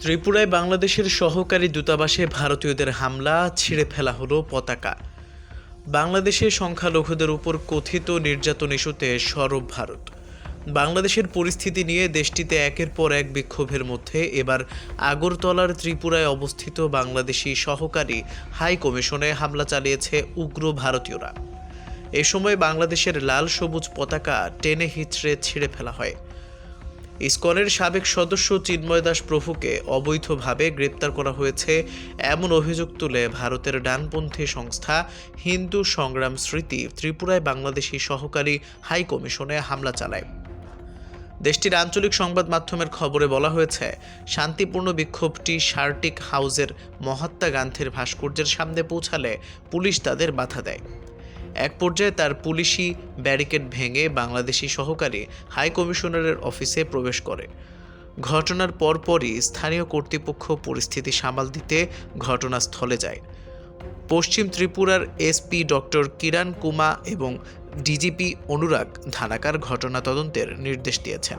ত্রিপুরায় বাংলাদেশের সহকারী দূতাবাসে ভারতীয়দের হামলা, ছিঁড়ে ফেলা হলো পতাকা। বাংলাদেশে সংখ্যালঘুদের উপর কথিত নির্যাতন ইস্যুতে সরব ভারত। বাংলাদেশের পরিস্থিতি নিয়ে দেশটিতে একের পর এক বিক্ষোভের মধ্যে এবার আগরতলার ত্রিপুরায় অবস্থিত বাংলাদেশি সহকারী হাই কমিশনে হামলা চালিয়েছে উগ্র ভারতীয়রা। এ সময় বাংলাদেশের লাল সবুজ পতাকা টেনে হিঁচড়ে ছিঁড়ে ফেলা হয়। ইসকনের সাবেক সদস্য চিন্ময় দাস প্রভুকে অবৈধভাবে গ্রেপ্তার করা হয়েছে এমন অভিযোগ তুলে ভারতের ডানপন্থী সংস্থা হিন্দু সংগ্রাম স্মৃতি ত্রিপুরায় বাংলাদেশি সহকারী হাই কমিশনে হামলা চালায়। দেশটির আঞ্চলিক সংবাদ মাধ্যমের খবরে বলা হয়েছে, শান্তিপূর্ণ বিক্ষোভটি শার্টিক হাউসের মহাত্মা গান্ধীর ভাস্কর্যের সামনে পৌঁছালে পুলিশ তাদের বাধা দেয়। এক পর্যায়ে তার পুলিশি ব্যারিকেড ভেঙে বাংলাদেশি সহকারী হাই কমিশনারের অফিসে প্রবেশ করে। ঘটনার পরপরই স্থানীয় কর্তৃপক্ষ পরিস্থিতি সামাল দিতে ঘটনাস্থলে যায়। পশ্চিম ত্রিপুরার এসপি ডক্টর কিরণ কুমা এবং ডিজিপি অনুরাগ ধানাকার ঘটনা তদন্তের নির্দেশ দিয়েছেন।